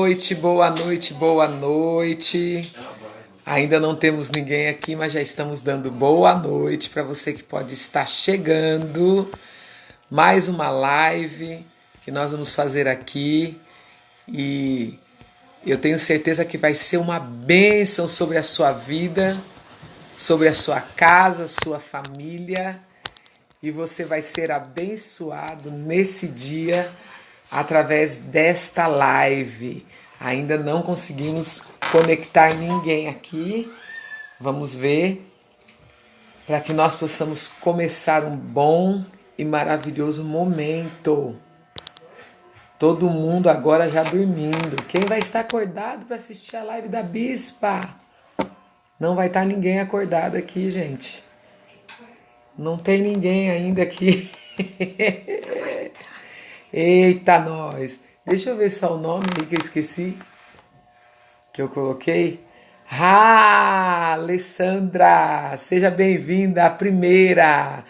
noite, boa noite, boa noite. Ainda não temos ninguém aqui, mas já estamos dando boa noite para você que pode estar chegando. Mais uma live que nós vamos fazer aqui e eu tenho certeza que vai ser uma bênção sobre a sua vida, sobre a sua casa, sua família, e você vai ser abençoado nesse dia através desta live. Ainda não conseguimos conectar ninguém aqui. Vamos ver, para que nós possamos começar um bom e maravilhoso momento. Todo mundo agora já dormindo. Quem vai estar acordado para assistir a live da Bispa? Não vai estar ninguém acordado aqui, gente. Não tem ninguém ainda aqui. Eita, nós. Deixa eu ver só o nome aí que eu esqueci. Que eu coloquei. Alessandra. Seja bem-vinda a primeira.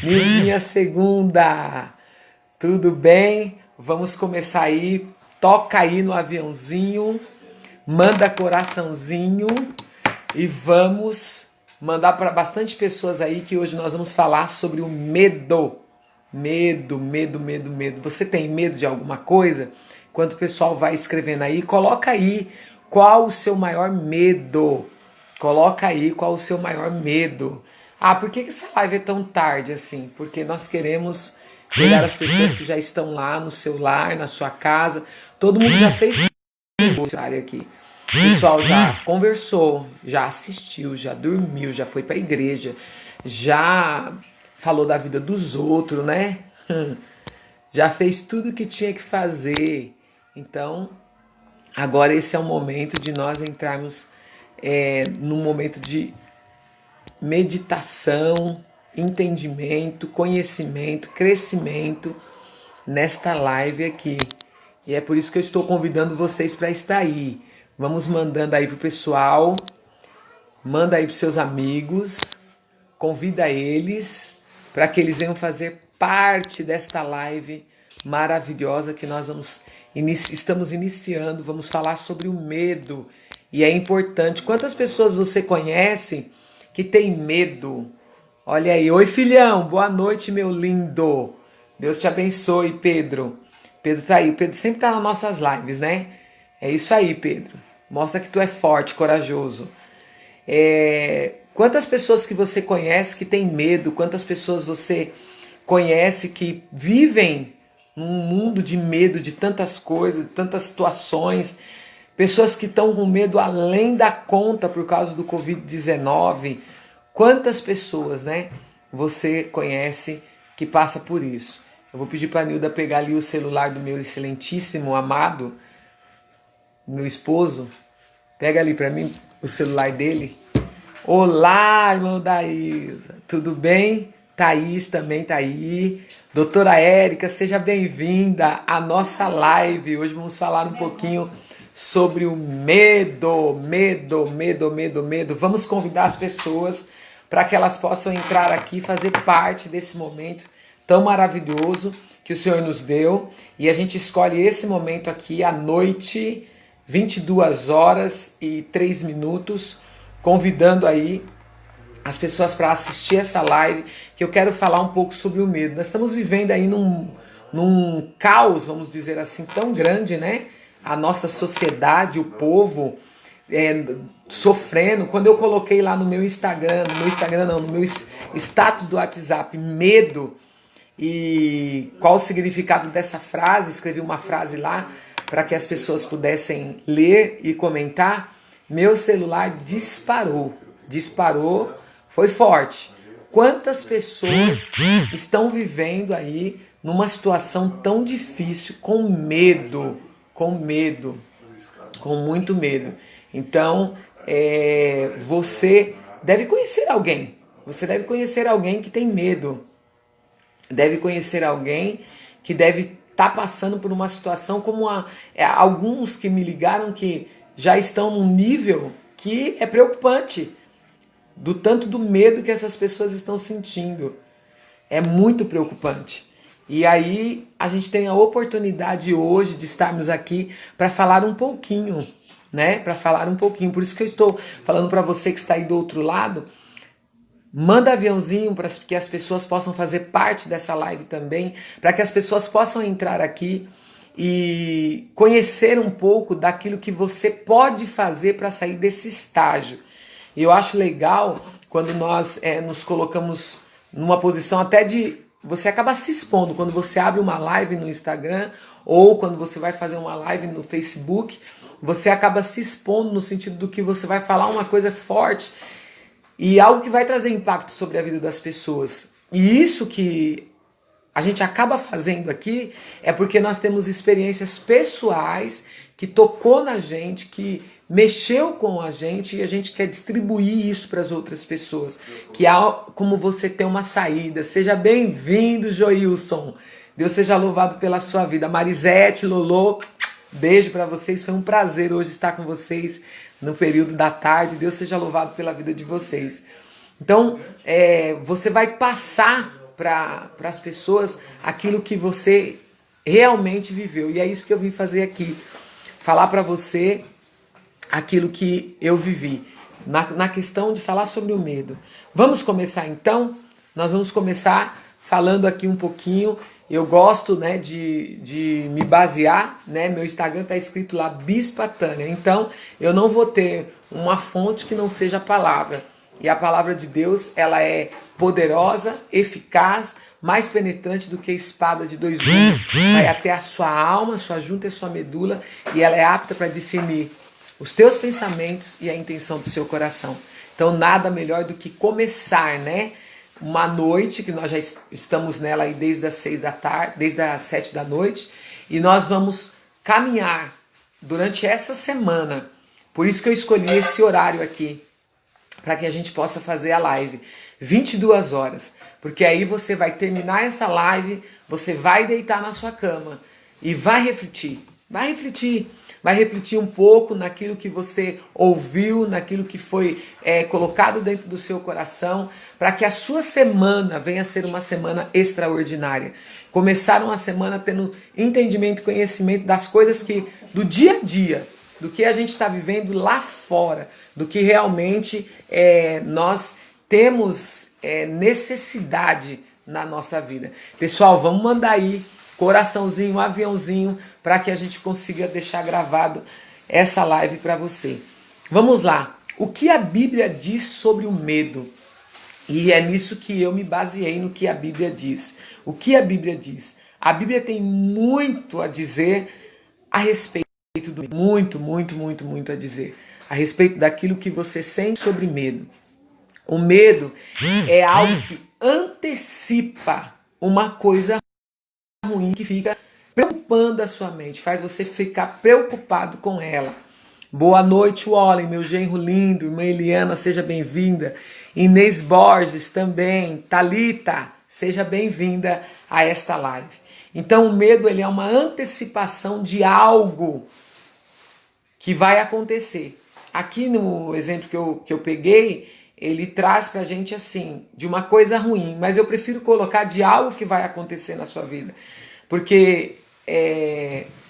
Nildinha a segunda. Tudo bem? Vamos começar aí. Toca aí no aviãozinho. Manda coraçãozinho. E vamos mandar para bastante pessoas aí que hoje nós vamos falar sobre o medo. Medo. Você tem medo de alguma coisa? Enquanto o pessoal vai escrevendo aí, coloca aí qual o seu maior medo. Coloca aí qual o seu maior medo. Ah, por que essa live é tão tarde assim? Porque nós queremos pegar as pessoas que já estão lá no seu lar, na sua casa. Todo mundo já fez aqui. O pessoal já conversou, já assistiu, já dormiu, já foi para a igreja, já falou da vida dos outros, né? Já fez tudo o que tinha que fazer. Então, agora esse é o momento de nós entrarmos num momento de meditação, entendimento, conhecimento, crescimento nesta live aqui. E é por isso que eu estou convidando vocês para estar aí. Vamos mandando aí pro pessoal, manda aí pros seus amigos, convida eles para que eles venham fazer parte desta live maravilhosa que nós estamos iniciando. Vamos falar sobre o medo e é importante. Quantas pessoas você conhece que tem medo? Olha aí, oi filhão, boa noite meu lindo. Deus te abençoe, Pedro. Pedro tá aí, o Pedro sempre tá nas nossas lives, né? É isso aí, Pedro. Mostra que tu é forte, corajoso. Quantas pessoas que você conhece que tem medo? Quantas pessoas você conhece que vivem num mundo de medo de tantas coisas, de tantas situações? Pessoas que estão com medo além da conta por causa do Covid-19. Quantas pessoas, né, você conhece que passa por isso? Eu vou pedir para a Nilda pegar ali o celular do meu excelentíssimo amado, meu esposo. Pega ali para mim o celular dele. Olá, irmão Daísa. Tudo bem? Thaís também tá aí. Doutora Érica, seja bem-vinda à nossa live. Hoje vamos falar um pouquinho sobre o medo. Medo. Vamos convidar as pessoas para que elas possam entrar aqui e fazer parte desse momento tão maravilhoso que o Senhor nos deu. E a gente escolhe esse momento aqui à noite, 22h03, convidando aí as pessoas para assistir essa live, que eu quero falar um pouco sobre o medo. Nós estamos vivendo aí num caos, vamos dizer assim, tão grande, né? A nossa sociedade, o povo sofrendo. Quando eu coloquei lá no meu Instagram, no meu status do WhatsApp, medo, e qual o significado dessa frase, escrevi uma frase lá para que as pessoas pudessem ler e comentar. Meu celular disparou, foi forte. Quantas pessoas estão vivendo aí numa situação tão difícil, com muito medo. Então, você deve conhecer alguém que tem medo, deve conhecer alguém que deve estar passando por uma situação como alguns que me ligaram que já estão num nível que é preocupante, do medo que essas pessoas estão sentindo. É muito preocupante. E aí a gente tem a oportunidade hoje de estarmos aqui para falar um pouquinho, né? Para falar um pouquinho. Por isso que eu estou falando para você que está aí do outro lado. Manda aviãozinho para que as pessoas possam fazer parte dessa live também, para que as pessoas possam entrar aqui e conhecer um pouco daquilo que você pode fazer para sair desse estágio. E eu acho legal quando nós nos colocamos numa posição até de... Você acaba se expondo quando você abre uma live no Instagram ou quando você vai fazer uma live no Facebook, você acaba se expondo no sentido do que você vai falar uma coisa forte e algo que vai trazer impacto sobre a vida das pessoas. E isso que a gente acaba fazendo aqui é porque nós temos experiências pessoais que tocou na gente, que mexeu com a gente e a gente quer distribuir isso para as outras pessoas. Que há como você ter uma saída. Seja bem-vindo, Joilson. Deus seja louvado pela sua vida. Marisete, Lolo, beijo para vocês. Foi um prazer hoje estar com vocês no período da tarde. Deus seja louvado pela vida de vocês. Então, você vai passar para as pessoas aquilo que você realmente viveu. E é isso que eu vim fazer aqui. Falar para você aquilo que eu vivi. Na questão de falar sobre o medo. Vamos começar então? Nós vamos começar falando aqui um pouquinho. Eu gosto, né, de me basear, né? Meu Instagram está escrito lá Bispa Tânia. Então, eu não vou ter uma fonte que não seja a palavra. E a palavra de Deus, ela é poderosa, eficaz, mais penetrante do que espada de dois gumes. Vai até a sua alma, sua junta e sua medula, e ela é apta para discernir os teus pensamentos e a intenção do seu coração. Então, nada melhor do que começar, né? Uma noite, que nós já estamos nela aí desde as 6 da tarde, desde as 7 da noite, e nós vamos caminhar durante essa semana. Por isso que eu escolhi esse horário aqui, para que a gente possa fazer a live, 22 horas. Porque aí você vai terminar essa live, você vai deitar na sua cama e vai refletir. Vai refletir um pouco naquilo que você ouviu, naquilo que foi colocado dentro do seu coração, para que a sua semana venha a ser uma semana extraordinária. Começar uma semana tendo entendimento e conhecimento das coisas que do dia a dia, do que a gente está vivendo lá fora, do que realmente nós temos necessidade na nossa vida. Pessoal, vamos mandar aí coraçãozinho, aviãozinho, para que a gente consiga deixar gravado essa live para você. Vamos lá. O que a Bíblia diz sobre o medo? E é nisso que eu me baseei, no que a Bíblia diz. O que a Bíblia diz? A Bíblia tem muito a dizer a respeito do medo. Muito a dizer. A respeito daquilo que você sente sobre medo. O medo é algo que antecipa uma coisa ruim que fica preocupando a sua mente, faz você ficar preocupado com ela. Boa noite, Wallen, meu genro lindo, irmã Eliana, seja bem-vinda. Inês Borges também, Thalita, seja bem-vinda a esta live. Então o medo, ele é uma antecipação de algo que vai acontecer. Aqui no exemplo que eu peguei, ele traz pra gente assim, de uma coisa ruim, mas eu prefiro colocar de algo que vai acontecer na sua vida. Porque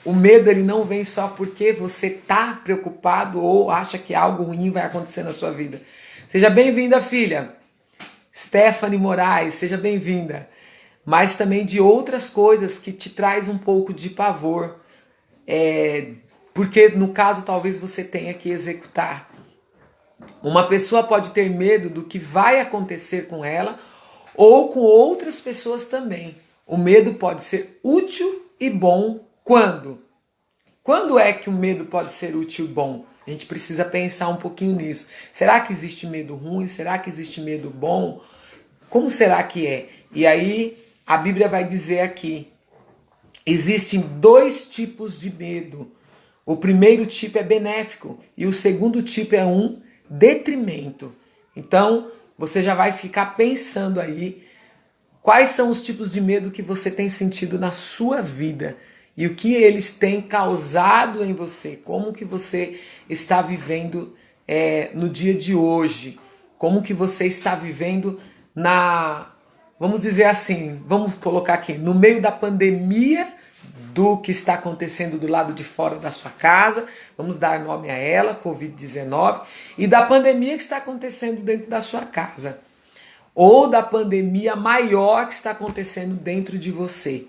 o medo, ele não vem só porque você está preocupado ou acha que algo ruim vai acontecer na sua vida. Seja bem-vinda, filha. Stephanie Moraes, seja bem-vinda. Mas também de outras coisas que te traz um pouco de pavor. Porque no caso talvez você tenha que executar. Uma pessoa pode ter medo do que vai acontecer com ela ou com outras pessoas também. O medo pode ser útil e bom quando? Quando é que o medo pode ser útil e bom? A gente precisa pensar um pouquinho nisso. Será que existe medo ruim? Será que existe medo bom? Como será que é? E aí a Bíblia vai dizer aqui, existem 2 tipos de medo. O primeiro tipo é benéfico e o segundo tipo é um detrimento. Então você já vai ficar pensando aí quais são os tipos de medo que você tem sentido na sua vida e o que eles têm causado em você, como que você está vivendo no dia de hoje, como que você está vivendo vamos dizer assim, vamos colocar aqui, no meio da pandemia do que está acontecendo do lado de fora da sua casa, vamos dar nome a ela, Covid-19, e da pandemia que está acontecendo dentro da sua casa, ou da pandemia maior que está acontecendo dentro de você.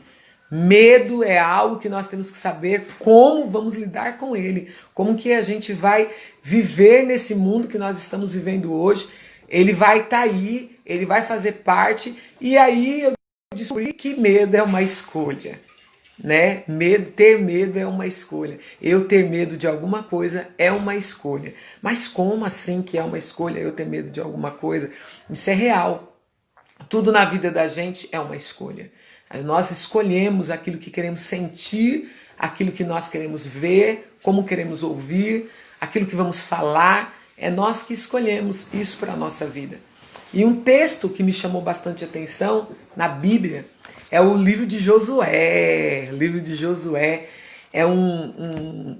Medo é algo que nós temos que saber como vamos lidar com ele, como que a gente vai viver nesse mundo que nós estamos vivendo hoje. Ele vai estar aí, ele vai fazer parte, e aí eu descobri que medo é uma escolha, né? Ter medo é uma escolha. Eu ter medo de alguma coisa é uma escolha. Mas como assim que é uma escolha eu ter medo de alguma coisa? Isso é real. Tudo na vida da gente é uma escolha. Nós escolhemos aquilo que queremos sentir, aquilo que nós queremos ver, como queremos ouvir, aquilo que vamos falar. É nós que escolhemos isso para a nossa vida. E um texto que me chamou bastante atenção na Bíblia é o livro de Josué. O livro de Josué é um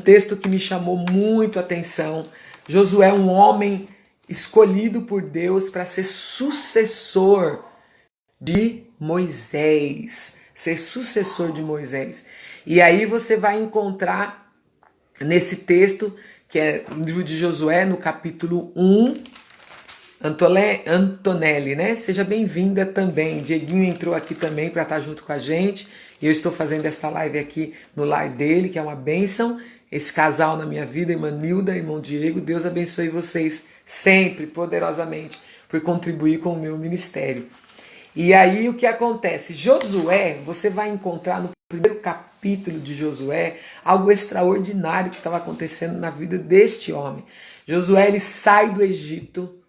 texto que me chamou muito a atenção. Josué é um homem escolhido por Deus para ser sucessor de Moisés. Ser sucessor de Moisés. E aí você vai encontrar nesse texto, que é o livro de Josué, no capítulo 1, Antonelli, né? Seja bem-vinda também. Dieguinho entrou aqui também para estar junto com a gente. E eu estou fazendo esta live aqui no lar dele, que é uma bênção. Esse casal na minha vida, irmã Nilda, irmão Diego, Deus abençoe vocês sempre, poderosamente, por contribuir com o meu ministério. E aí o que acontece? Josué, você vai encontrar no primeiro capítulo de Josué algo extraordinário que estava acontecendo na vida deste homem. Josué, ele sai do Egito,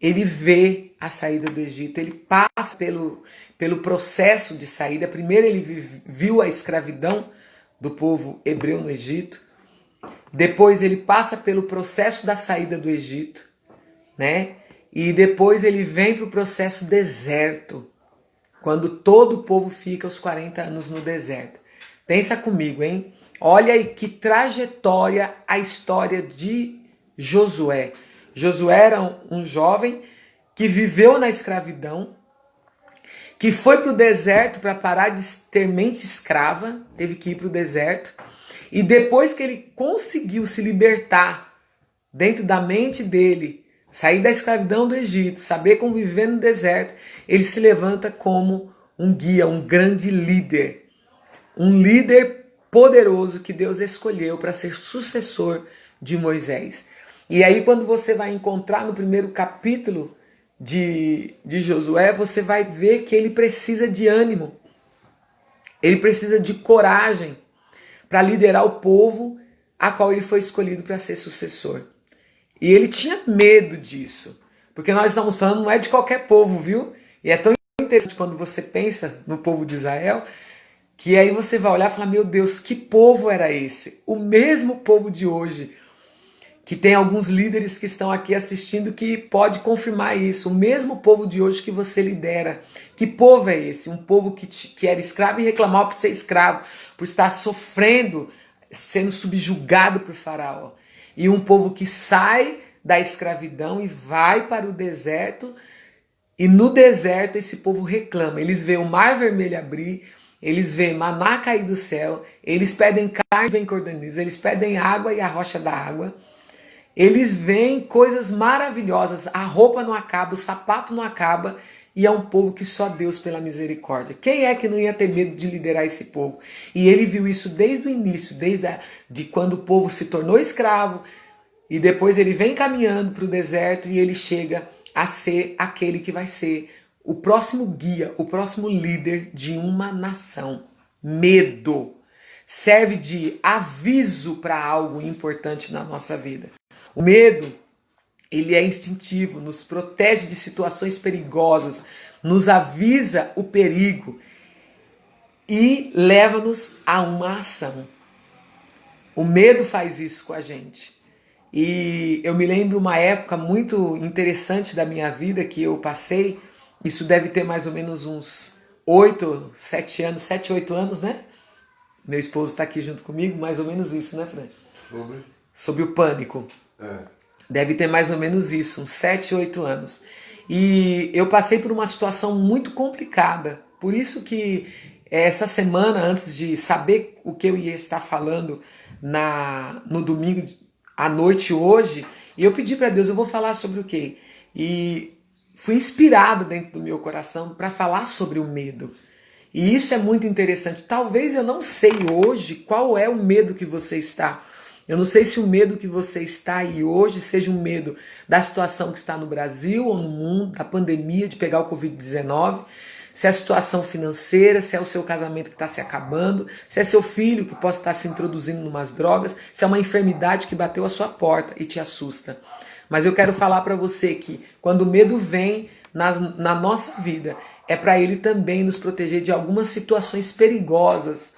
ele vê a saída do Egito, ele passa pelo processo de saída. Primeiro ele viu a escravidão do povo hebreu no Egito, depois ele passa pelo processo da saída do Egito, né? E depois ele vem para o processo deserto, quando todo o povo fica os 40 anos no deserto. Pensa comigo, hein? Olha aí que trajetória a história de Josué. Josué era um jovem que viveu na escravidão, que foi para o deserto para parar de ter mente escrava, teve que ir para o deserto, e depois que ele conseguiu se libertar dentro da mente dele, sair da escravidão do Egito, saber como viver no deserto, ele se levanta como um guia, um grande líder. Um líder poderoso que Deus escolheu para ser sucessor de Moisés. E aí quando você vai encontrar no primeiro capítulo de Josué, você vai ver que ele precisa de ânimo. Ele precisa de coragem para liderar o povo a qual ele foi escolhido para ser sucessor. E ele tinha medo disso, porque nós estamos falando, não é de qualquer povo, viu? E é tão interessante quando você pensa no povo de Israel, que aí você vai olhar e falar, meu Deus, que povo era esse? O mesmo povo de hoje, que tem alguns líderes que estão aqui assistindo que pode confirmar isso. O mesmo povo de hoje que você lidera. Que povo é esse? Um povo que era escravo e reclamava por ser escravo, por estar sofrendo, sendo subjugado por Faraó. E um povo que sai da escravidão e vai para o deserto. E no deserto esse povo reclama. Eles veem o mar vermelho abrir, eles veem maná cair do céu, eles pedem carne e vem cordoniza, eles pedem água e a rocha da água. Eles veem coisas maravilhosas, a roupa não acaba, o sapato não acaba, e é um povo que só Deus pela misericórdia. Quem é que não ia ter medo de liderar esse povo? E ele viu isso desde o início, de quando o povo se tornou escravo, e depois ele vem caminhando para o deserto e ele chega a ser aquele que vai ser o próximo guia, o próximo líder de uma nação. Medo serve de aviso para algo importante na nossa vida. O medo, ele é instintivo, nos protege de situações perigosas, nos avisa o perigo e leva-nos a uma ação. O medo faz isso com a gente. E eu me lembro uma época muito interessante da minha vida que eu passei, isso deve ter mais ou menos uns 7, 8 anos, né? Meu esposo está aqui junto comigo, mais ou menos isso, né, Fran? Sobre o pânico. Deve ter mais ou menos isso, uns 7, 8 anos. E eu passei por uma situação muito complicada. Por isso que essa semana, antes de saber o que eu ia estar falando no domingo à noite hoje, eu pedi para Deus, eu vou falar sobre o quê? E fui inspirado dentro do meu coração para falar sobre o medo. E isso é muito interessante. Talvez eu não sei hoje qual é o medo que você está. Eu não sei se o medo que você está aí hoje seja um medo da situação que está no Brasil ou no mundo, da pandemia, de pegar o Covid-19, se é a situação financeira, se é o seu casamento que está se acabando, se é seu filho que possa estar se introduzindo em umas drogas, se é uma enfermidade que bateu a sua porta e te assusta. Mas eu quero falar para você que quando o medo vem na nossa vida, é para ele também nos proteger de algumas situações perigosas.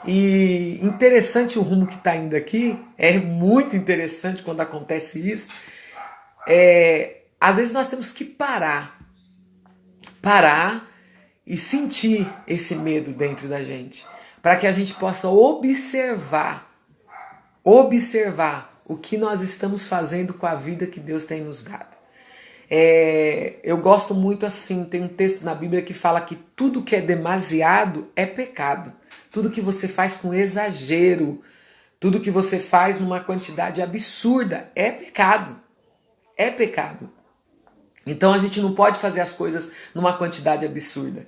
E interessante o rumo que está indo aqui, é muito interessante quando acontece isso. Às vezes nós temos que parar e sentir esse medo dentro da gente, para que a gente possa observar o que nós estamos fazendo com a vida que Deus tem nos dado. Eu gosto muito assim, tem um texto na Bíblia que fala que tudo que é demasiado é pecado. Tudo que você faz com exagero, tudo que você faz numa quantidade absurda é pecado. É pecado. Então a gente não pode fazer as coisas numa quantidade absurda.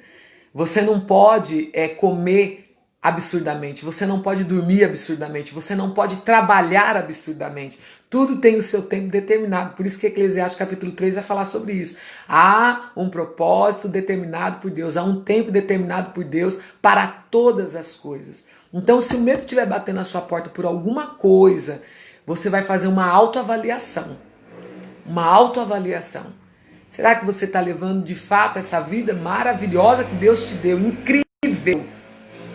Você não pode comer absurdamente, você não pode dormir absurdamente, você não pode trabalhar absurdamente. Tudo tem o seu tempo determinado. Por isso que Eclesiastes capítulo 3 vai falar sobre isso. Há um propósito determinado por Deus, há um tempo determinado por Deus para todas as coisas. Então, se o medo estiver batendo na sua porta por alguma coisa, você vai fazer uma autoavaliação. Uma autoavaliação. Será que você está levando de fato essa vida maravilhosa que Deus te deu, incrível,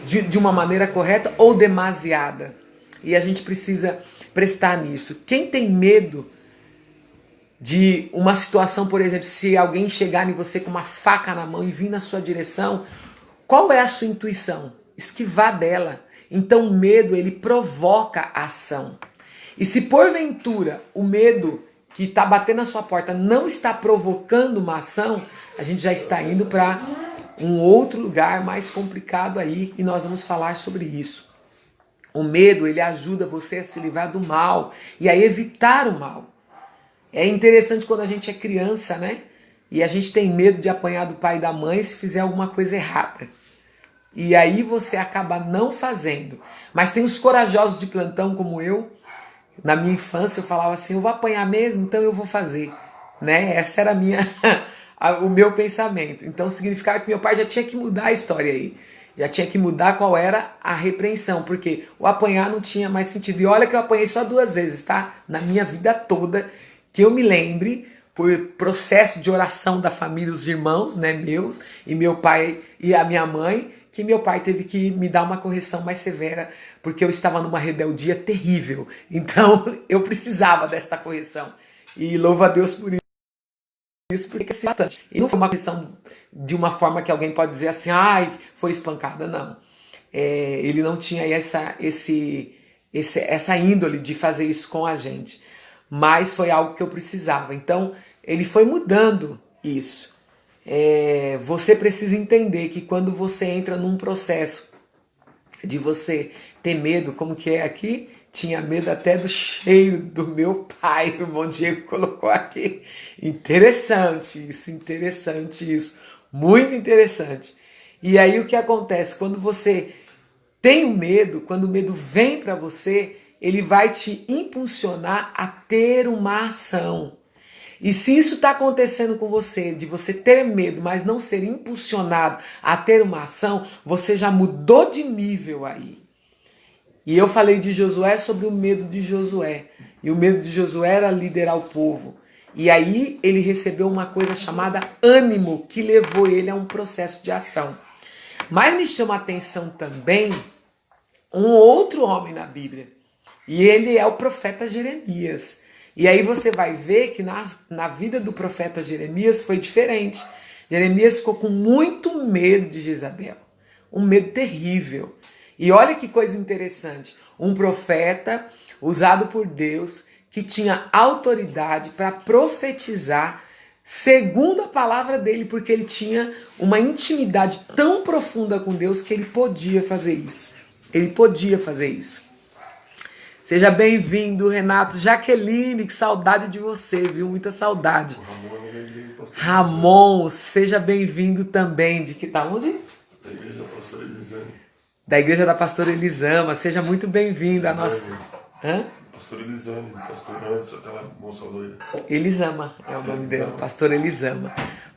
de uma maneira correta ou demasiada? E a gente precisa prestar nisso. Quem tem medo de uma situação, por exemplo, se alguém chegar em você com uma faca na mão e vir na sua direção, qual é a sua intuição? Esquivar dela. Então o medo, ele provoca a ação. E se porventura o medo que está batendo na sua porta não está provocando uma ação, a gente já está indo para um outro lugar mais complicado aí e nós vamos falar sobre isso. O medo, ele ajuda você a se livrar do mal e a evitar o mal. É interessante quando a gente é criança, né? E a gente tem medo de apanhar do pai e da mãe se fizer alguma coisa errada. E aí você acaba não fazendo. Mas tem os corajosos de plantão como eu. Na minha infância eu falava assim, eu vou apanhar mesmo, então eu vou fazer. Né? Essa era o meu pensamento. Então significava que meu pai já tinha que mudar a história aí. Já tinha que mudar qual era a repreensão, porque o apanhar não tinha mais sentido. E olha que eu apanhei só 2 vezes, tá? Na minha vida toda, que eu me lembre, por processo de oração da família, os irmãos, né, meus, e meu pai e a minha mãe, que meu pai teve que me dar uma correção mais severa, porque eu estava numa rebeldia terrível. Então, eu precisava desta correção. E louvo a Deus por isso, porque é bastante. E não foi uma correção de uma forma que alguém pode dizer assim, ai, foi espancada, não. Ele não tinha essa índole de fazer isso com a gente. Mas foi algo que eu precisava. Então, ele foi mudando isso. Você precisa entender que quando você entra num processo de você ter medo, como que é aqui? Tinha medo até do cheiro do meu pai, o irmão Diego colocou aqui. Interessante isso. Muito interessante. E aí o que acontece? Quando você tem o medo, quando o medo vem para você, ele vai te impulsionar a ter uma ação. E se isso está acontecendo com você, de você ter medo, mas não ser impulsionado a ter uma ação, você já mudou de nível aí. E eu falei de Josué sobre o medo de Josué. E o medo de Josué era liderar o povo. E aí ele recebeu uma coisa chamada ânimo, que levou ele a um processo de ação. Mas me chama a atenção também um outro homem na Bíblia. E ele é o profeta Jeremias. E aí você vai ver que na vida do profeta Jeremias foi diferente. Jeremias ficou com muito medo de Jezabel. Um medo terrível. E olha que coisa interessante. Um profeta usado por Deus que tinha autoridade para profetizar segundo a palavra dele, porque ele tinha uma intimidade tão profunda com Deus que ele podia fazer isso. Ele podia fazer isso. Seja bem-vindo, Renato. Jaqueline, que saudade de você, viu? Muita saudade. Ramon, seja bem-vindo também. De que tá onde? Da Igreja da Pastora Elisama. Da Igreja da Pastora Elisama. Seja muito bem-vindo à nossa... Hã? Pastor Elisane, pastor antes, aquela moça loira. Elisama é o nome dela, Pastora Elisama.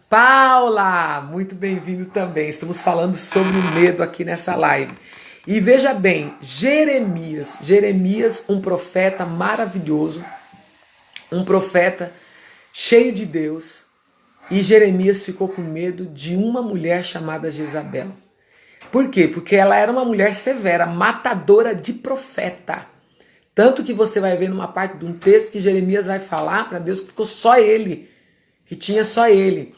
Paula, muito bem-vindo também. Estamos falando sobre o medo aqui nessa live. E veja bem, Jeremias, um profeta maravilhoso, um profeta cheio de Deus, e Jeremias ficou com medo de uma mulher chamada Jezabel. Por quê? Porque ela era uma mulher severa, matadora de profeta. Tanto que você vai ver numa parte de um texto que Jeremias vai falar para Deus que ficou só ele, que tinha só ele.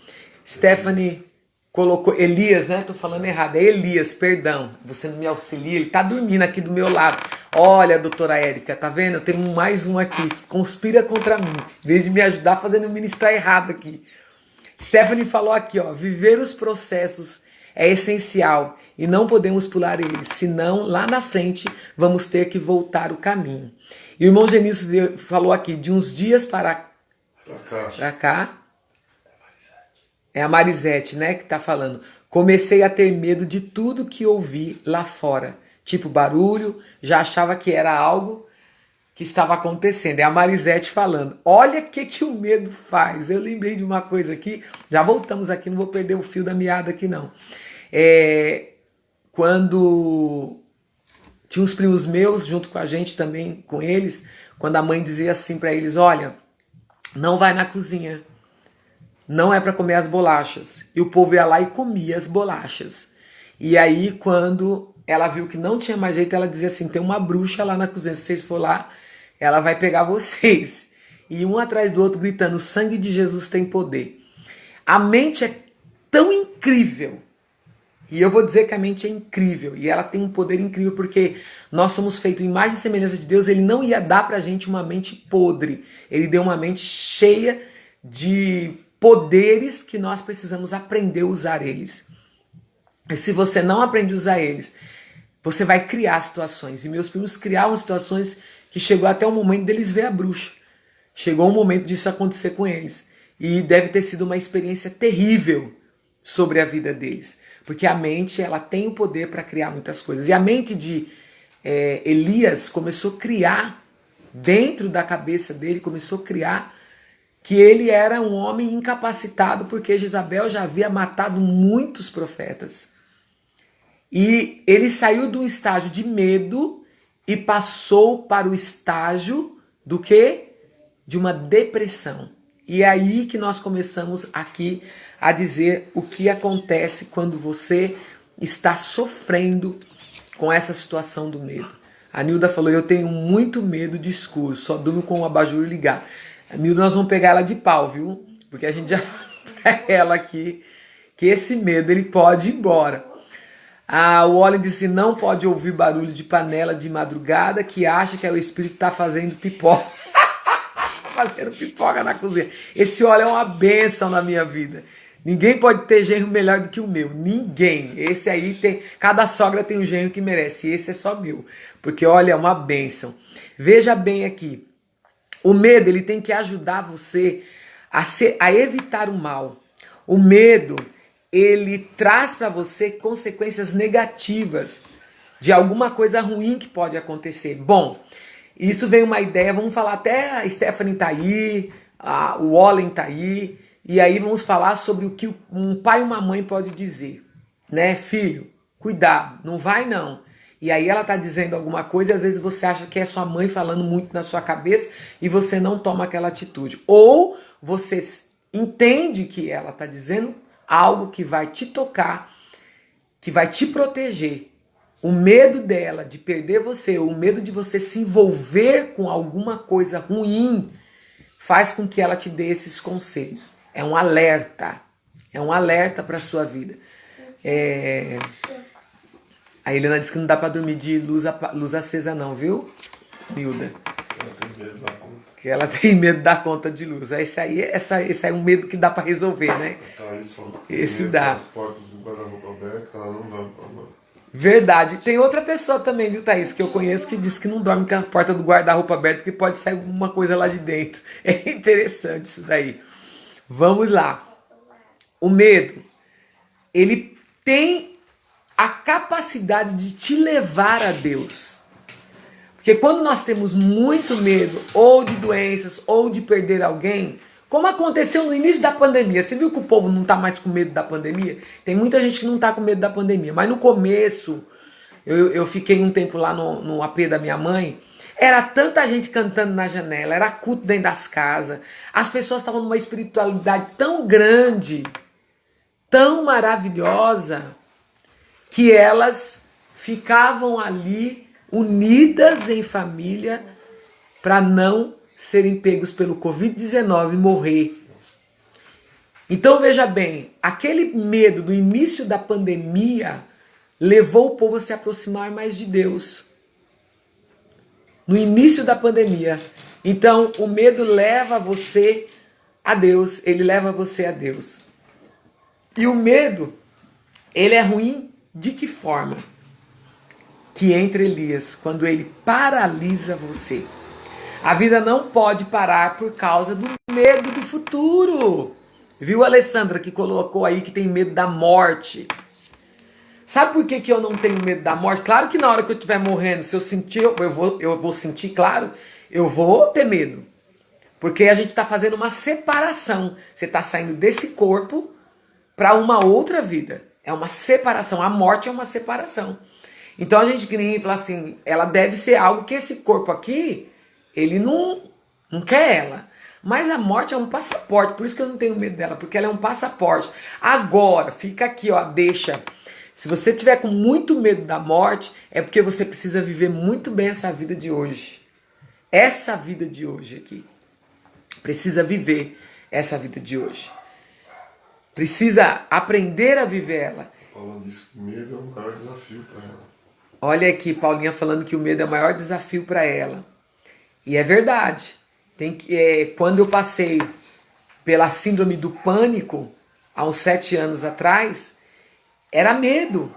Stephanie colocou Elias, né? Tô falando errado, é Elias, perdão. Você não me auxilia, ele tá dormindo aqui do meu lado. Olha, doutora Érica, tá vendo? Eu tenho mais um aqui que conspira contra mim, em vez de me ajudar fazendo ministrar errado aqui. Stephanie falou aqui, ó, viver os processos é essencial e não podemos pular eles, senão lá na frente vamos ter que voltar o caminho. E o irmão Genício falou aqui, de uns dias para cá, é a Marisete, né, que tá falando. Comecei a ter medo de tudo que ouvi lá fora, tipo barulho, já achava que era algo que estava acontecendo. É a Marisete falando, olha o que o medo faz. Eu lembrei de uma coisa aqui, já voltamos aqui, não vou perder o fio da meada aqui não. Quando tinha uns primos meus, junto com a gente também, com eles, quando a mãe dizia assim para eles, olha, não vai na cozinha, não é para comer as bolachas. E o povo ia lá e comia as bolachas. E aí, quando ela viu que não tinha mais jeito, ela dizia assim, tem uma bruxa lá na cozinha, se vocês for lá, ela vai pegar vocês. E um atrás do outro gritando, o sangue de Jesus tem poder. A mente é tão incrível. E eu vou dizer que a mente é incrível, e ela tem um poder incrível, porque nós somos feitos em imagem e semelhança de Deus. Ele não ia dar pra gente uma mente podre, ele deu uma mente cheia de poderes que nós precisamos aprender a usar eles. E se você não aprende a usar eles, você vai criar situações. E meus primos criavam situações que chegou até o momento deles ver a bruxa. Chegou o momento disso acontecer com eles. E deve ter sido uma experiência terrível sobre a vida deles. Porque a mente, ela tem o poder para criar muitas coisas. E a mente de Elias começou a criar, dentro da cabeça dele, começou a criar que ele era um homem incapacitado, porque Jezabel já havia matado muitos profetas. E ele saiu de um estágio de medo e passou para o estágio do quê? De uma depressão. E é aí que nós começamos aqui a dizer o que acontece quando você está sofrendo com essa situação do medo. A Nilda falou, eu tenho muito medo de escuro, só durmo com o abajur ligado. A Nilda, nós vamos pegar ela de pau, viu? Porque a gente já falou pra ela aqui que esse medo ele pode ir embora. O Olin disse, não pode ouvir barulho de panela de madrugada, que acha que é o espírito que está fazendo pipoca. Fazendo pipoca na cozinha. Esse óleo é uma bênção na minha vida. Ninguém pode ter genro melhor do que o meu. Ninguém. Esse aí tem... Cada sogra tem um genro que merece. E esse é só meu. Porque, olha, é uma bênção. Veja bem aqui. O medo, ele tem que ajudar você a evitar o mal. O medo, ele traz para você consequências negativas de alguma coisa ruim que pode acontecer. Bom, isso vem uma ideia, vamos falar até a Stephanie tá aí, o Olin tá aí, e aí vamos falar sobre o que um pai e uma mãe pode dizer, né? Filho, cuidado, não vai não. E aí ela tá dizendo alguma coisa e às vezes você acha que é sua mãe falando muito na sua cabeça e você não toma aquela atitude. Ou você entende que ela tá dizendo algo que vai te tocar, que vai te proteger. O medo dela de perder você, o medo de você se envolver com alguma coisa ruim, faz com que ela te dê esses conselhos. É um alerta para a sua vida. A Helena disse que não dá para dormir de luz acesa não, viu, Nilda? Ela tem medo da conta. Que ela tem medo da conta de luz. Esse aí é um medo que dá para resolver, né? A Thaís falou que Esse medo dá. das portas do guarda-roupa aberto, que ela não dorme com a mão. Verdade. Tem outra pessoa também, viu, Thaís, que eu conheço que diz que não dorme com a porta do guarda-roupa aberta porque pode sair alguma coisa lá de dentro. É interessante isso daí. Vamos lá. O medo, ele tem a capacidade de te levar a Deus. Porque quando nós temos muito medo, ou de doenças, ou de perder alguém, como aconteceu no início da pandemia, você viu que o povo não está mais com medo da pandemia? Tem muita gente que não está com medo da pandemia, mas no começo, eu fiquei um tempo lá no AP da minha mãe, era tanta gente cantando na janela, era culto dentro das casas, as pessoas estavam numa espiritualidade tão grande, tão maravilhosa, que elas ficavam ali unidas em família para não serem pegos pelo Covid-19 e morrer. Então veja bem, aquele medo do início da pandemia levou o povo a se aproximar mais de Deus. No início da pandemia. Então o medo leva você a Deus, ele leva você a Deus. E o medo, ele é ruim de que forma? Que entra Elias, quando ele paralisa você. A vida não pode parar por causa do medo do futuro. Viu, Alessandra, que colocou aí que tem medo da morte? Sabe por que eu não tenho medo da morte? Claro que na hora que eu estiver morrendo, se eu sentir, eu vou sentir, claro, eu vou ter medo. Porque a gente está fazendo uma separação. Você está saindo desse corpo para uma outra vida. É uma separação. A morte é uma separação. Então a gente queria falar assim, ela deve ser algo que esse corpo aqui, ele não quer ela. Mas a morte é um passaporte, por isso que eu não tenho medo dela, porque ela é um passaporte. Agora, fica aqui, ó, deixa. Se você tiver com muito medo da morte, é porque você precisa viver muito bem essa vida de hoje. Essa vida de hoje aqui. Precisa viver essa vida de hoje. Precisa aprender a viver ela. Paula disse que medo é o maior desafio para ela. Olha aqui, Paulinha falando que o medo é o maior desafio para ela. E é verdade. Quando eu passei pela síndrome do pânico, há uns 7 anos atrás, era medo.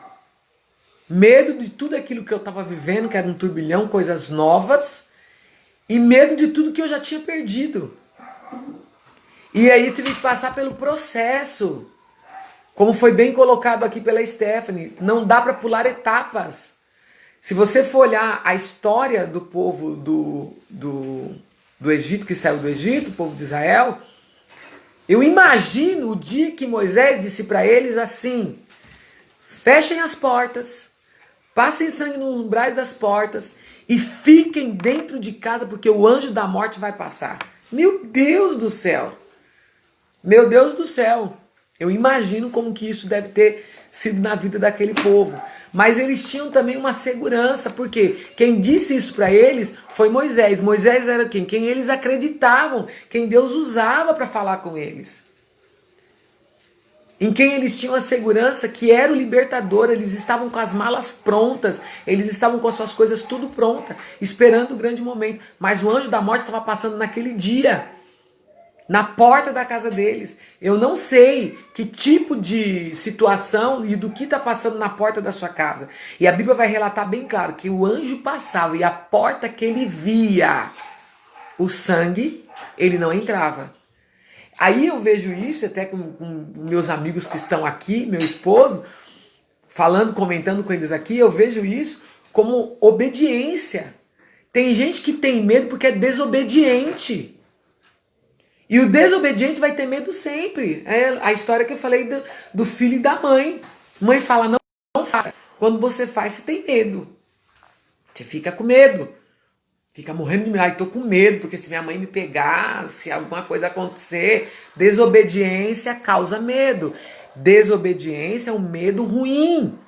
Medo de tudo aquilo que eu estava vivendo, que era um turbilhão, coisas novas, e medo de tudo que eu já tinha perdido. E aí eu tive que passar pelo processo. Como foi bem colocado aqui pela Stephanie, não dá para pular etapas. Se você for olhar a história do povo do Egito, que saiu do Egito, o povo de Israel, eu imagino o dia que Moisés disse para eles assim, fechem as portas, passem sangue nos umbrais das portas e fiquem dentro de casa porque o anjo da morte vai passar. Meu Deus do céu! Meu Deus do céu! Eu imagino como que isso deve ter sido na vida daquele povo. Mas eles tinham também uma segurança, porque quem disse isso para eles foi Moisés. Moisés era quem? Quem eles acreditavam, quem Deus usava para falar com eles. Em quem eles tinham a segurança que era o libertador, eles estavam com as malas prontas, eles estavam com as suas coisas tudo pronta, esperando o grande momento. Mas o anjo da morte estava passando naquele dia, na porta da casa deles. Eu não sei que tipo de situação e do que está passando na porta da sua casa. E a Bíblia vai relatar bem claro que o anjo passava e a porta que ele via, o sangue, ele não entrava. Aí eu vejo isso até com meus amigos que estão aqui, meu esposo, falando, comentando com eles aqui, eu vejo isso como obediência. Tem gente que tem medo porque é desobediente. E o desobediente vai ter medo sempre. É a história que eu falei do filho e da mãe. Mãe fala, não faça. Quando você faz, você tem medo. Você fica com medo. Fica morrendo de medo. Ai, tô com medo, porque se minha mãe me pegar, se alguma coisa acontecer. Desobediência causa medo. Desobediência é um medo ruim.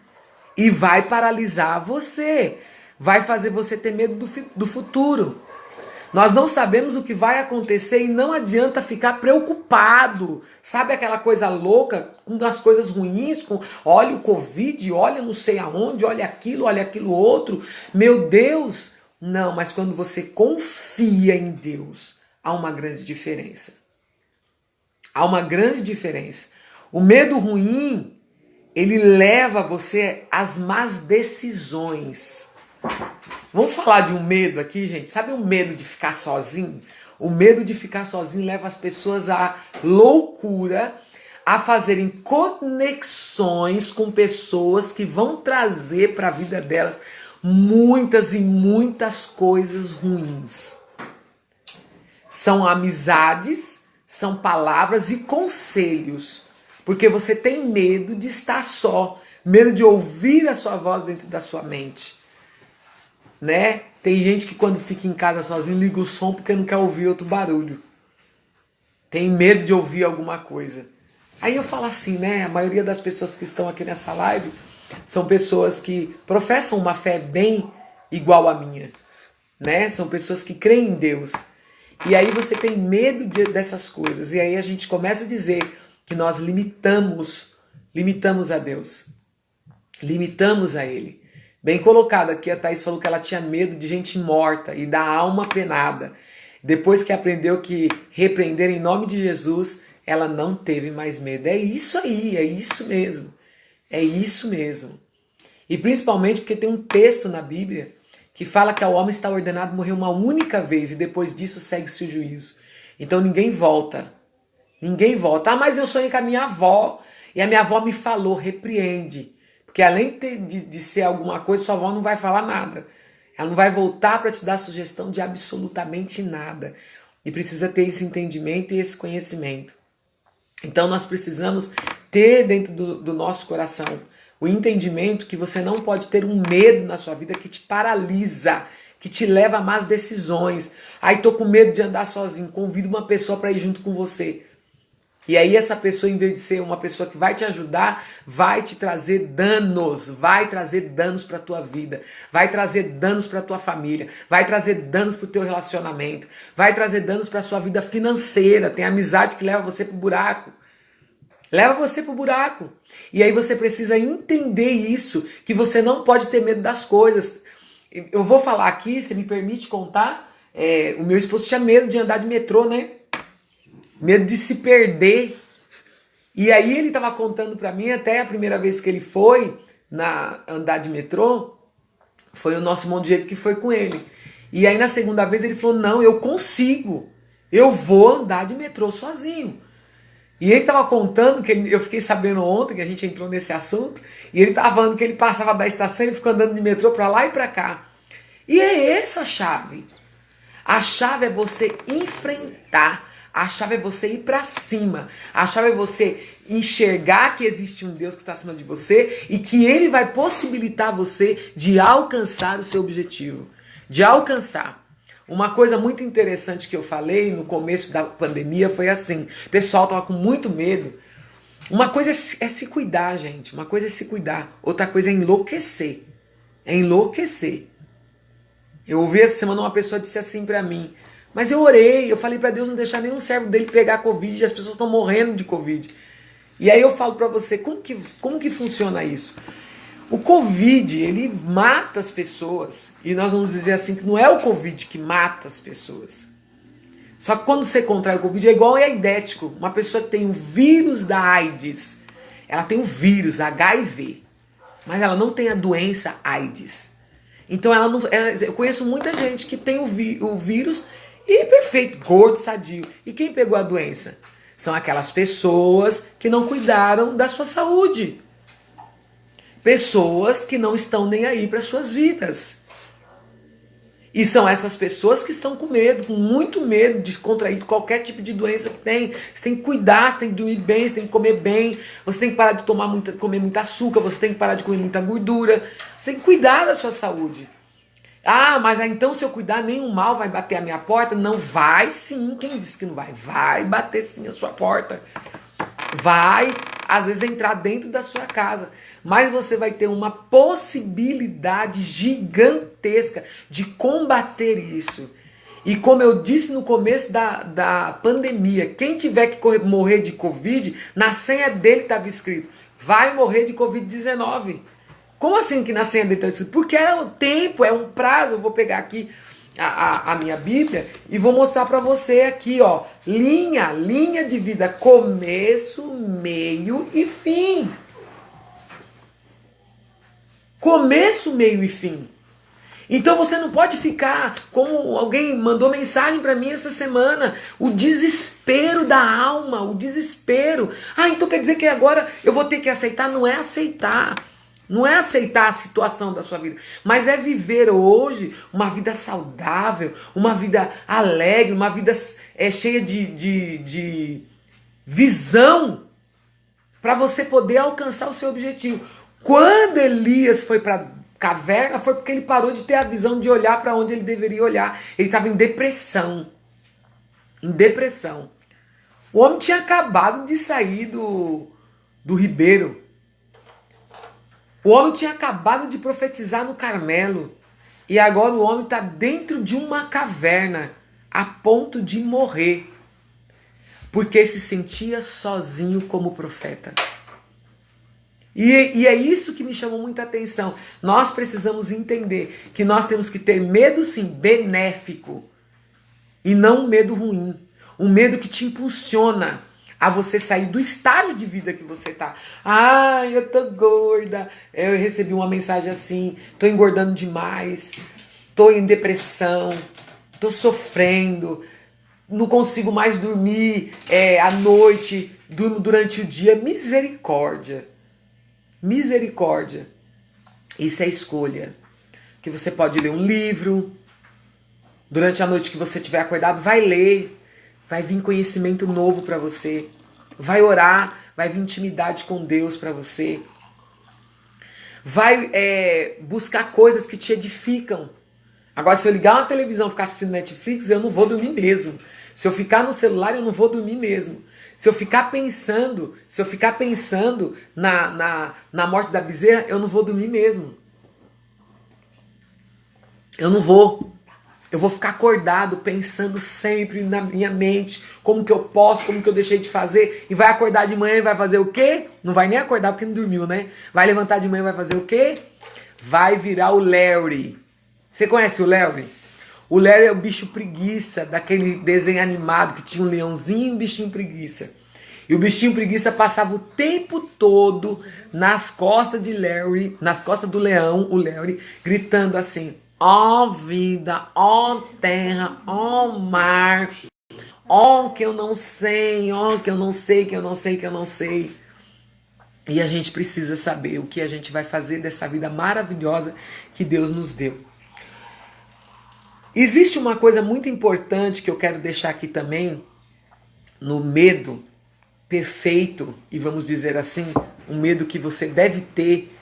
E vai paralisar você. Vai fazer você ter medo do futuro. Nós não sabemos o que vai acontecer e não adianta ficar preocupado. Sabe aquela coisa louca com as coisas ruins? Olha o Covid, olha não sei aonde, olha aquilo outro. Meu Deus, Não, mas quando você confia em Deus, há uma grande diferença. Há uma grande diferença. O medo ruim, ele leva você às más decisões. Vamos falar de um medo aqui, gente? Sabe o medo de ficar sozinho? O medo de ficar sozinho leva as pessoas à loucura, a fazerem conexões com pessoas que vão trazer para a vida delas muitas e muitas coisas ruins. São amizades, são palavras e conselhos, porque você tem medo de estar só, medo de ouvir a sua voz dentro da sua mente, né? Tem gente que quando fica em casa sozinho liga o som porque não quer ouvir outro barulho. Tem medo de ouvir alguma coisa. Aí eu falo assim, né? A maioria das pessoas que estão aqui nessa live são pessoas que professam uma fé bem igual à minha, né? São pessoas que creem em Deus. E aí você tem medo dessas coisas. E aí a gente começa a dizer que nós limitamos a Deus. Limitamos a Ele. Bem colocado aqui, a Thaís falou que ela tinha medo de gente morta e da alma penada. Depois que aprendeu que repreender em nome de Jesus, ela não teve mais medo. É isso aí, é isso mesmo. É isso mesmo. E principalmente porque tem um texto na Bíblia que fala que ao homem está ordenado morrer uma única vez e depois disso segue-se o juízo. Então ninguém volta. Ninguém volta. Ah, mas eu sonhei com a minha avó e a minha avó me falou, repreende. Porque além de ser alguma coisa, sua avó não vai falar nada. Ela não vai voltar para te dar sugestão de absolutamente nada. E precisa ter esse entendimento e esse conhecimento. Então nós precisamos ter dentro do nosso coração o entendimento que você não pode ter um medo na sua vida que te paralisa, que te leva a más decisões. Aí tô com medo de andar sozinho, convido uma pessoa para ir junto com você. E aí essa pessoa, em vez de ser uma pessoa que vai te ajudar, vai te trazer danos, vai trazer danos para a tua vida, vai trazer danos para a tua família, vai trazer danos para o teu relacionamento, vai trazer danos para a sua vida financeira. Tem amizade que leva você pro buraco. Leva você pro buraco. E aí você precisa entender isso, que você não pode ter medo das coisas. Eu vou falar aqui, você me permite contar? O meu esposo tinha medo de andar de metrô, né? Medo de se perder. E aí ele estava contando para mim, até a primeira vez que ele foi andar de metrô, foi o nosso irmão Diego que foi com ele. E aí na segunda vez ele falou, não, eu consigo. Eu vou andar de metrô sozinho. E ele estava contando, que eu fiquei sabendo ontem, que a gente entrou nesse assunto, e ele estava falando que ele passava da estação e ele ficou andando de metrô para lá e para cá. E é essa a chave. A chave é você enfrentar. A chave é você ir para cima. A chave é você enxergar que existe um Deus que está acima de você e que Ele vai possibilitar você de alcançar o seu objetivo. De alcançar. Uma coisa muito interessante que eu falei no começo da pandemia foi assim. O pessoal estava com muito medo. Uma coisa é se cuidar, gente. Uma coisa é se cuidar. Outra coisa é enlouquecer. É enlouquecer. Eu ouvi essa semana uma pessoa disse assim para mim. Mas eu orei, eu falei para Deus não deixar nenhum servo dele pegar Covid, e as pessoas estão morrendo de Covid. E aí eu falo para você, como que funciona isso? O Covid, ele mata as pessoas, e nós vamos dizer assim, que não é o Covid que mata as pessoas. Só que quando você contrai o Covid, é igual a aidético. Uma pessoa que tem o vírus da AIDS, ela tem o vírus, HIV, mas ela não tem a doença AIDS. Então eu conheço muita gente que tem o vírus, e perfeito, gordo, sadio. E quem pegou a doença? São aquelas pessoas que não cuidaram da sua saúde. Pessoas que não estão nem aí para suas vidas. E são essas pessoas que estão com medo, com muito medo de contrair qualquer tipo de doença que tem. Você tem que cuidar, você tem que dormir bem, você tem que comer bem, você tem que parar de comer muito açúcar, você tem que parar de comer muita gordura. Você tem que cuidar da sua saúde. Ah, mas então se eu cuidar, nenhum mal vai bater a minha porta? Não, vai sim. Quem disse que não vai? Vai bater sim a sua porta. Vai, às vezes, entrar dentro da sua casa. Mas você vai ter uma possibilidade gigantesca de combater isso. E como eu disse no começo da pandemia, quem tiver que morrer de Covid, na senha dele estava escrito, vai morrer de Covid-19. Como assim que na senha dele está escrito? Porque é um tempo, é um prazo. Eu vou pegar aqui a minha Bíblia e vou mostrar para você aqui, ó. Linha de vida, começo, meio e fim. Começo, meio e fim. Então você não pode ficar, como alguém mandou mensagem para mim essa semana, o desespero da alma, o desespero. Então quer dizer que agora eu vou ter que aceitar? Não é aceitar. Não é aceitar a situação da sua vida, mas é viver hoje uma vida saudável, uma vida alegre, uma vida cheia de visão para você poder alcançar o seu objetivo. Quando Elias foi para caverna, foi porque ele parou de ter a visão de olhar para onde ele deveria olhar. Ele estava em depressão. Em depressão. O homem tinha acabado de sair do ribeiro. O homem tinha acabado de profetizar no Carmelo. E agora o homem está dentro de uma caverna, a ponto de morrer. Porque se sentia sozinho como profeta. E é isso que me chamou muita atenção. Nós precisamos entender que nós temos que ter medo, sim, benéfico. E não um medo ruim. Um medo que te impulsiona a você sair do estágio de vida que você tá. Eu tô gorda. Eu recebi uma mensagem assim. Tô engordando demais. Tô em depressão. Tô sofrendo. Não consigo mais dormir à noite. Durmo durante o dia. Misericórdia. Misericórdia. Isso é escolha. Que você pode ler um livro. Durante a noite que você estiver acordado, vai ler. Vai vir conhecimento novo para você. Vai orar. Vai vir intimidade com Deus para você. Vai buscar coisas que te edificam. Agora, se eu ligar uma televisão e ficar assistindo Netflix, eu não vou dormir mesmo. Se eu ficar no celular, eu não vou dormir mesmo. Se eu ficar pensando na morte da bezerra, eu não vou dormir mesmo. Eu não vou. Eu vou ficar acordado, pensando sempre na minha mente, como que eu posso, como que eu deixei de fazer, e vai acordar de manhã e vai fazer o quê? Não vai nem acordar porque não dormiu, né? Vai levantar de manhã e vai fazer o quê? Vai virar o Larry. Você conhece o Larry? O Larry é o bicho preguiça, daquele desenho animado que tinha um leãozinho e um bichinho preguiça. E o bichinho preguiça passava o tempo todo nas costas de Larry, nas costas do leão, o Larry, gritando assim: ó vida, ó terra, ó mar, ó que eu não sei, ó que eu não sei, que eu não sei, que eu não sei. E a gente precisa saber o que a gente vai fazer dessa vida maravilhosa que Deus nos deu. Existe uma coisa muito importante que eu quero deixar aqui também, no medo perfeito, e vamos dizer assim, um medo que você deve ter.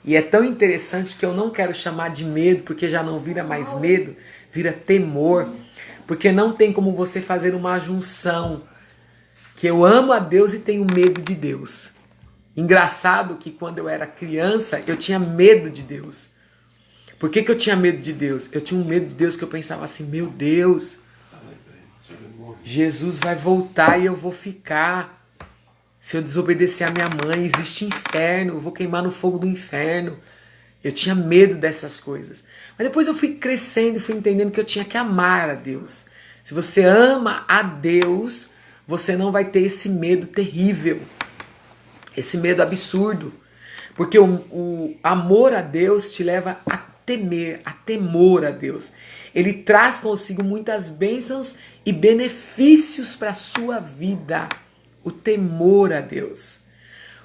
E é tão interessante que eu não quero chamar de medo, porque já não vira mais medo, vira temor. Porque não tem como você fazer uma junção que eu amo a Deus e tenho medo de Deus. Engraçado que quando eu era criança, eu tinha medo de Deus. Por que eu tinha medo de Deus? Eu tinha um medo de Deus que eu pensava assim: meu Deus, Jesus vai voltar e eu vou ficar. Se eu desobedecer a minha mãe, existe inferno, eu vou queimar no fogo do inferno. Eu tinha medo dessas coisas. Mas depois eu fui crescendo e fui entendendo que eu tinha que amar a Deus. Se você ama a Deus, você não vai ter esse medo terrível. Esse medo absurdo. Porque o amor a Deus te leva a temer, a temor a Deus. Ele traz consigo muitas bênçãos e benefícios para a sua vida. O temor a Deus.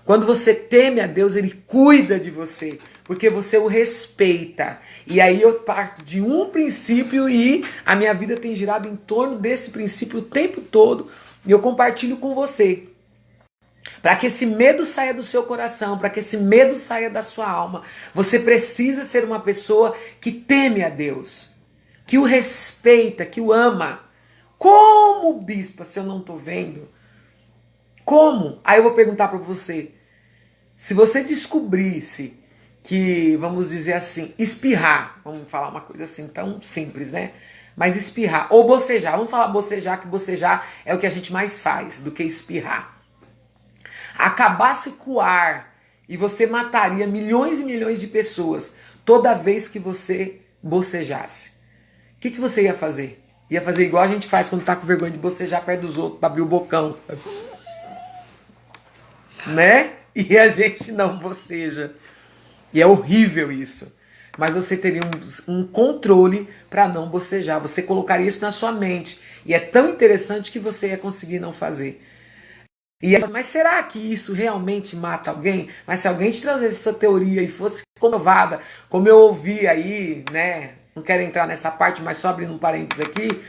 Quando você teme a Deus, Ele cuida de você, porque você o respeita. E aí eu parto de um princípio e a minha vida tem girado em torno desse princípio o tempo todo, e eu compartilho com você. Para que esse medo saia do seu coração, para que esse medo saia da sua alma, você precisa ser uma pessoa que teme a Deus, que o respeita, que o ama. Como, bispa, se eu não estou vendo? Como? Aí eu vou perguntar para você. Se você descobrisse que, vamos dizer assim, espirrar, vamos falar uma coisa assim tão simples, né? Mas espirrar, ou bocejar, vamos falar bocejar, que bocejar é o que a gente mais faz do que espirrar. Acabasse com o ar E você mataria milhões e milhões de pessoas toda vez que você bocejasse. O que você ia fazer? Ia fazer igual a gente faz quando tá com vergonha de bocejar perto dos outros, para abrir o bocão. Né? E a gente não boceja. E é horrível isso. Mas você teria um controle para não bocejar. Você colocaria isso na sua mente. E é tão interessante que você ia conseguir não fazer. Mas será que isso realmente mata alguém? Mas se alguém te trouxesse essa teoria e fosse comprovada, como eu ouvi aí, né? Não quero entrar nessa parte, mas só abrindo um parênteses aqui.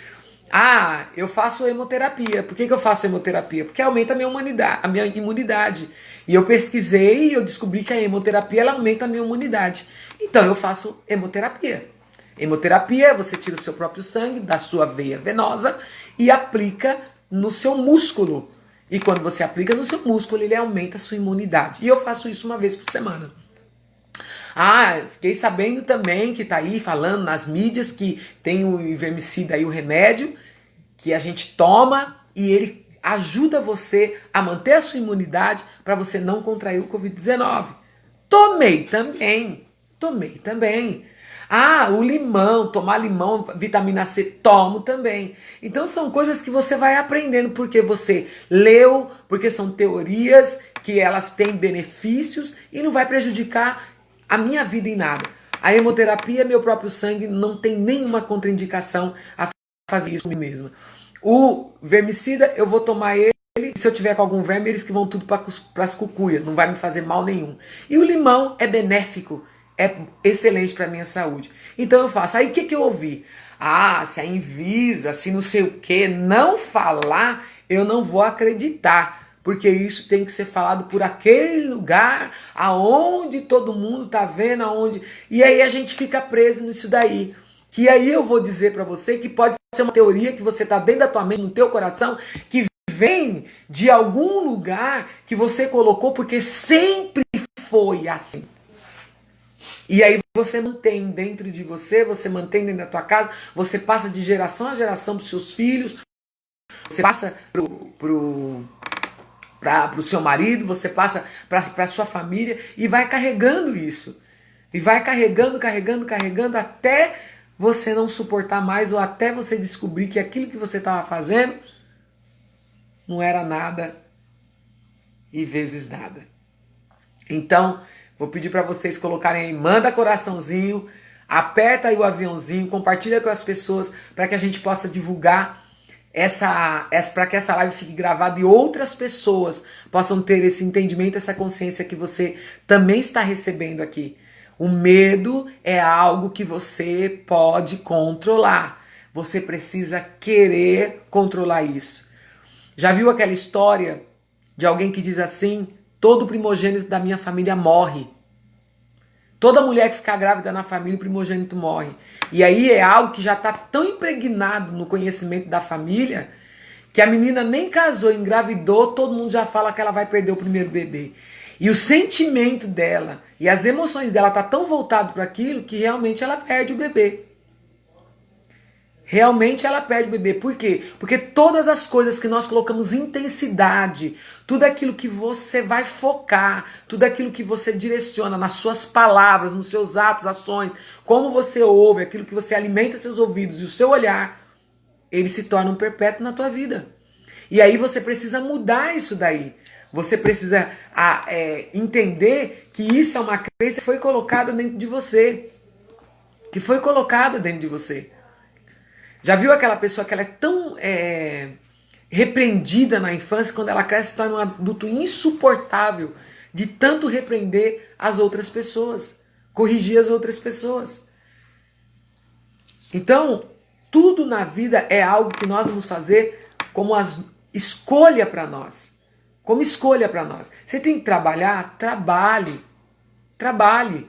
Ah, eu faço hemoterapia. Por que eu faço hemoterapia? Porque aumenta a minha imunidade. E eu pesquisei e eu descobri que a hemoterapia ela aumenta a minha imunidade. Então eu faço hemoterapia. Hemoterapia, você tira o seu próprio sangue da sua veia venosa e aplica no seu músculo. E quando você aplica no seu músculo, ele aumenta a sua imunidade. E eu faço isso uma vez por semana. Ah, fiquei sabendo também que tá aí falando nas mídias que tem o Ivermecida aí, o remédio, que a gente toma e ele ajuda você a manter a sua imunidade para você não contrair o Covid-19. Tomei também. Ah, o limão, tomar limão, vitamina C, tomo também. Então são coisas que você vai aprendendo porque você leu, porque são teorias que elas têm benefícios e não vai prejudicar a minha vida em nada. A hemoterapia, meu próprio sangue, não tem nenhuma contraindicação a fazer isso mesmo. O vermicida, eu vou tomar ele, e se eu tiver com algum verme, eles que vão tudo para as cucuias, não vai me fazer mal nenhum. E o limão é benéfico, é excelente para a minha saúde. Então eu faço. Aí o que eu ouvi? Ah, se a Anvisa, se não sei o que, não falar, eu não vou acreditar. Porque isso tem que ser falado por aquele lugar aonde todo mundo tá vendo, aonde... E aí a gente fica preso nisso daí. Que aí eu vou dizer para você que pode ser uma teoria que você tá dentro da tua mente, no teu coração, que vem de algum lugar que você colocou porque sempre foi assim. E aí você mantém dentro de você, você mantém dentro da tua casa, você passa de geração a geração dos seus filhos, você passa para o seu marido, você passa para a sua família e vai carregando isso. E vai carregando até você não suportar mais ou até você descobrir que aquilo que você estava fazendo não era nada e vezes nada. Então, vou pedir para vocês colocarem aí, manda coraçãozinho, aperta aí o aviãozinho, compartilha com as pessoas para que a gente possa divulgar para que essa live fique gravada e outras pessoas possam ter esse entendimento, essa consciência que você também está recebendo aqui. O medo é algo que você pode controlar. Você precisa querer controlar isso. Já viu aquela história de alguém que diz assim: todo primogênito da minha família morre. Toda mulher que ficar grávida na família, o primogênito morre. E aí é algo que já está tão impregnado no conhecimento da família que a menina nem casou, engravidou, todo mundo já fala que ela vai perder o primeiro bebê. E o sentimento dela e as emoções dela tá tão voltado para aquilo que realmente ela perde o bebê. Realmente ela perde o bebê. Por quê? Porque todas as coisas que nós colocamos intensidade, tudo aquilo que você vai focar, tudo aquilo que você direciona nas suas palavras, nos seus atos, ações, como você ouve, aquilo que você alimenta seus ouvidos e o seu olhar, ele se torna um perpétuo na tua vida. E aí você precisa mudar isso daí. Você precisa entender que isso é uma crença que foi colocada dentro de você. Que foi colocada dentro de você. Já viu aquela pessoa que ela é tão repreendida na infância, quando ela cresce se torna um adulto insuportável de tanto repreender as outras pessoas, corrigir as outras pessoas. Então, tudo na vida é algo que nós vamos fazer como escolha para nós. Como escolha para nós. Você tem que trabalhar? Trabalhe. Trabalhe.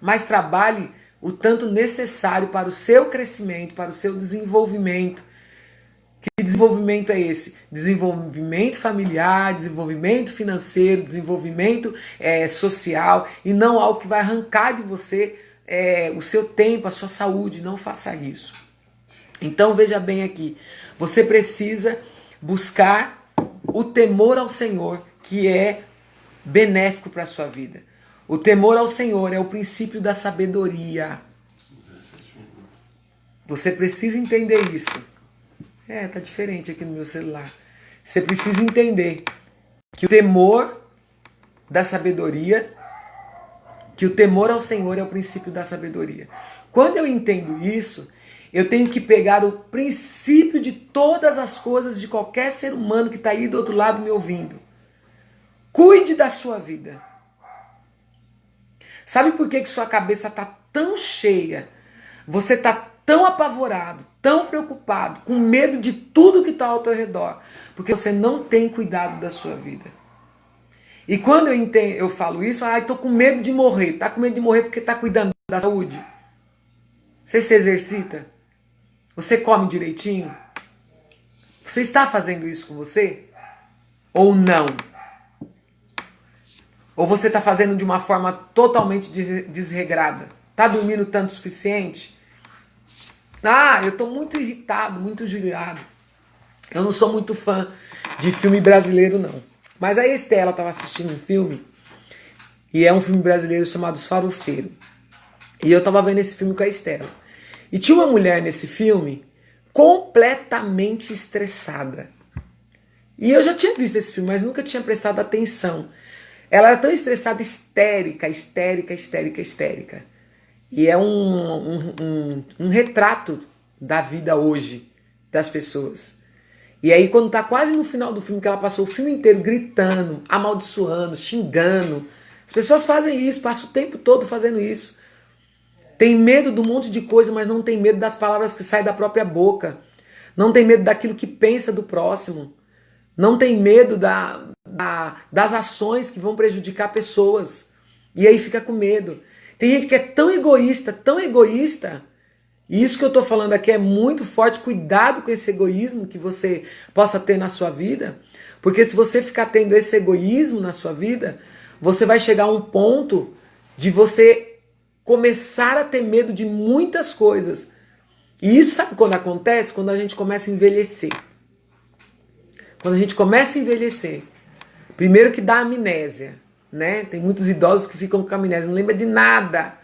Mas trabalhe o tanto necessário para o seu crescimento, para o seu desenvolvimento. Que desenvolvimento é esse? Desenvolvimento familiar, desenvolvimento financeiro, desenvolvimento social, e não algo que vai arrancar de você o seu tempo, a sua saúde. Não faça isso. Então veja bem aqui, você precisa buscar o temor ao Senhor, que é benéfico para a sua vida. O temor ao Senhor é o princípio da sabedoria. 17 minutos. Você precisa entender isso. Tá diferente aqui no meu celular. Você precisa entender que o temor da sabedoria, que o temor ao Senhor é o princípio da sabedoria. Quando eu entendo isso, eu tenho que pegar o princípio de todas as coisas de qualquer ser humano que está aí do outro lado me ouvindo. Cuide da sua vida. Sabe por que sua cabeça está tão cheia? Você está tão apavorado, tão preocupado, com medo de tudo que está ao teu redor. Porque você não tem cuidado da sua vida. E quando eu falo isso, estou com medo de morrer. Está com medo de morrer porque está cuidando da saúde. Você se exercita? Você come direitinho? Você está fazendo isso com você? Ou não? Ou você está fazendo de uma forma totalmente desregrada? Está dormindo tanto o suficiente? Eu estou muito irritado, muito grilado. Eu não sou muito fã de filme brasileiro, não. Mas a Estela estava assistindo um filme, e é um filme brasileiro chamado Os Farofeiros. E eu estava vendo esse filme com a Estela. E tinha uma mulher nesse filme completamente estressada. E eu já tinha visto esse filme, mas nunca tinha prestado atenção. Ela era tão estressada, histérica. E é um retrato da vida hoje das pessoas. E aí quando tá quase no final do filme, que ela passou o filme inteiro gritando, amaldiçoando, xingando. As pessoas fazem isso, passam o tempo todo fazendo isso. Tem medo de um monte de coisa, mas não tem medo das palavras que saem da própria boca. Não tem medo daquilo que pensa do próximo. Não tem medo das ações que vão prejudicar pessoas. E aí fica com medo. Tem gente que é tão egoísta, e isso que eu estou falando aqui é muito forte. Cuidado com esse egoísmo que você possa ter na sua vida. Porque se você ficar tendo esse egoísmo na sua vida, você vai chegar a um ponto de você começar a ter medo de muitas coisas. E isso sabe quando acontece? Quando a gente começa a envelhecer. Quando a gente começa a envelhecer, primeiro que dá amnésia, né? Tem muitos idosos que ficam com amnésia, não lembra de nada.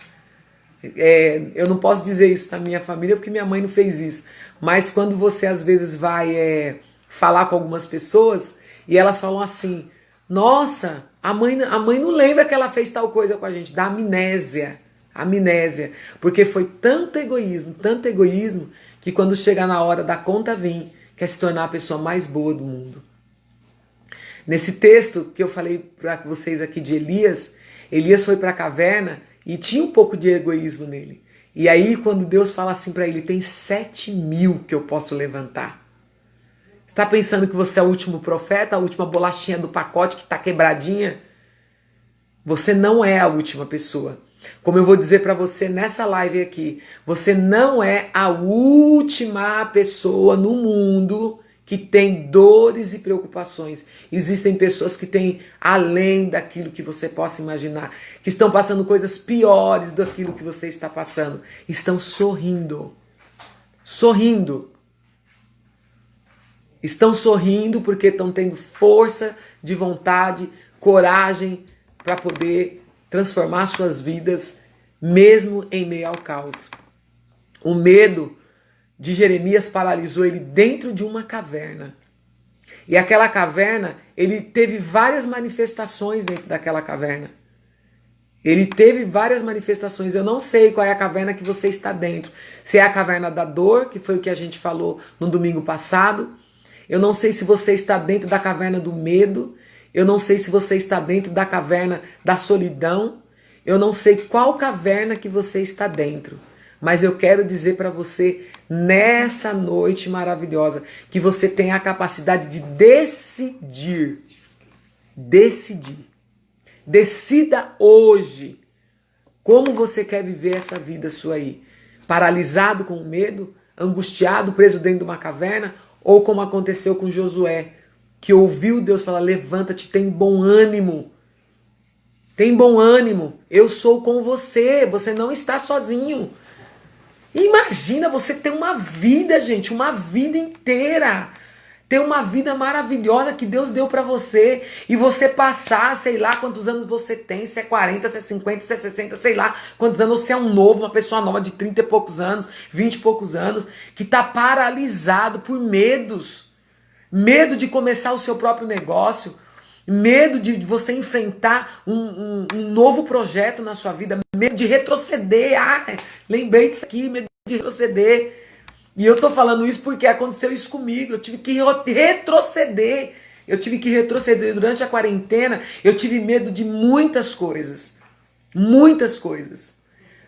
Eu não posso dizer isso na minha família porque minha mãe não fez isso. Mas quando você às vezes vai falar com algumas pessoas e elas falam assim: nossa, a mãe não lembra que ela fez tal coisa com a gente. Dá amnésia. Porque foi tanto egoísmo, que quando chegar na hora da conta vir, quer se tornar a pessoa mais boa do mundo. Nesse texto que eu falei para vocês aqui de Elias foi para a caverna e tinha um pouco de egoísmo nele. E aí quando Deus fala assim para ele: tem 7.000 que eu posso levantar. Você está pensando que você é o último profeta, a última bolachinha do pacote que está quebradinha? Você não é a última pessoa. Como eu vou dizer para você nessa live aqui, você não é a última pessoa no mundo que tem dores e preocupações. Existem pessoas que têm além daquilo que você possa imaginar, que estão passando coisas piores daquilo que você está passando. Estão sorrindo. Estão sorrindo porque estão tendo força de vontade, coragem para poder transformar suas vidas, mesmo em meio ao caos. O medo de Jeremias paralisou ele dentro de uma caverna. E aquela caverna, ele teve várias manifestações dentro daquela caverna. Eu não sei qual é a caverna que você está dentro. Se é a caverna da dor, que foi o que a gente falou no domingo passado. Eu não sei se você está dentro da caverna do medo. Eu não sei se você está dentro da caverna da solidão. Eu não sei qual caverna que você está dentro. Mas eu quero dizer para você, nessa noite maravilhosa, que você tem a capacidade de decidir. Decida hoje como você quer viver essa vida sua aí. Paralisado com medo, angustiado, preso dentro de uma caverna, ou como aconteceu com Josué, que ouviu Deus falar: levanta-te, tem bom ânimo. Eu sou com você, você não está sozinho. Imagina você ter uma vida, gente, uma vida inteira ter uma vida maravilhosa que Deus deu para você, e você passar, sei lá quantos anos você tem, se é 40, se é 50, se é 60, sei lá quantos anos, você é um novo, uma pessoa nova de 30 e poucos anos, 20 e poucos anos, que está paralisado por medos, medo de começar o seu próprio negócio, medo de você enfrentar um novo projeto na sua vida, medo de retroceder. Lembrei disso aqui, medo de retroceder. E eu tô falando isso porque aconteceu isso comigo. Eu tive que retroceder. Eu tive que retroceder durante a quarentena. Eu tive medo de muitas coisas. Muitas coisas.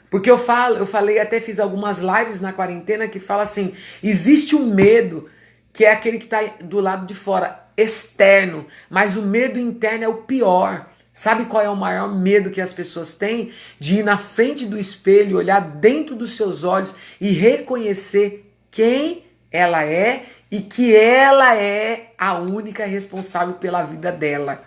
Porque eu falei, até fiz algumas lives na quarentena que fala assim, existe um medo que é aquele que está do lado de fora, externo, mas o medo interno é o pior. Sabe qual é o maior medo que as pessoas têm? De ir na frente do espelho, olhar dentro dos seus olhos e reconhecer quem ela é e que ela é a única responsável pela vida dela.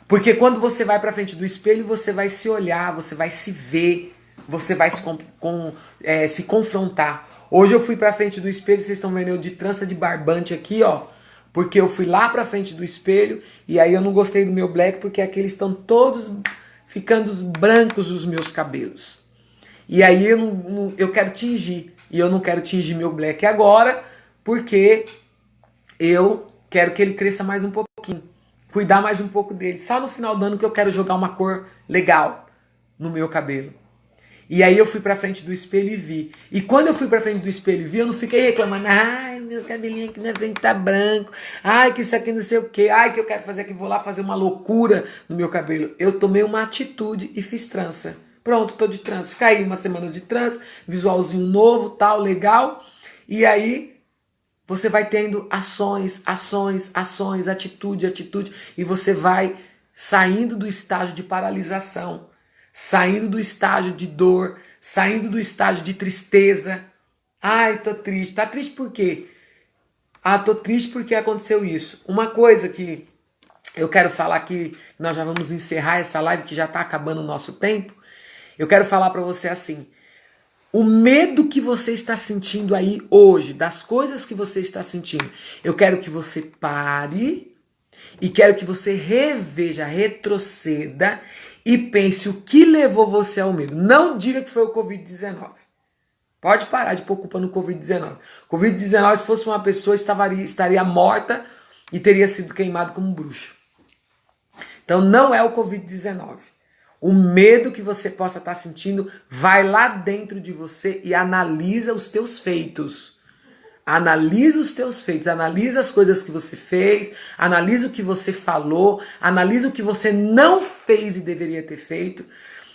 Porque quando você vai para frente do espelho, você vai se olhar, você vai se ver, você vai se confrontar. Hoje eu fui para frente do espelho, vocês estão vendo eu de trança de barbante aqui, ó. Porque eu fui lá pra frente do espelho e aí eu não gostei do meu black porque aqui eles estão todos ficando brancos os meus cabelos. E aí eu quero tingir. E eu não quero tingir meu black agora porque eu quero que ele cresça mais um pouquinho. Cuidar mais um pouco dele. Só no final do ano que eu quero jogar uma cor legal no meu cabelo. E aí eu fui pra frente do espelho e vi. E quando eu fui pra frente do espelho e vi, eu não fiquei reclamando. Ai, meus cabelinhos aqui na frente tá branco. Ai, que isso aqui não sei o quê. Ai, que eu quero fazer aqui, vou lá fazer uma loucura no meu cabelo. Eu tomei uma atitude e fiz trança. Pronto, tô de trança. Fica aí uma semana de trança, visualzinho novo, tal, legal. E aí você vai tendo ações, atitude. E você vai saindo do estágio de paralisação. Saindo do estágio de dor, saindo do estágio de tristeza. Ai, tô triste. Tá triste por quê? Ah, tô triste porque aconteceu isso. Uma coisa que eu quero falar aqui, nós já vamos encerrar essa live que já tá acabando o nosso tempo. Eu quero falar pra você assim, o medo que você está sentindo aí hoje, das coisas que você está sentindo, eu quero que você pare e quero que você reveja, retroceda e pense o que levou você ao medo. Não diga que foi o Covid-19. Pode parar de pôr culpa no Covid-19. Covid-19, se fosse uma pessoa, estaria morta e teria sido queimado como bruxo. Então não é o Covid-19. O medo que você possa estar sentindo, vai lá dentro de você e analisa os teus feitos. Analisa os teus feitos, analisa as coisas que você fez, analisa o que você falou, analisa o que você não fez e deveria ter feito.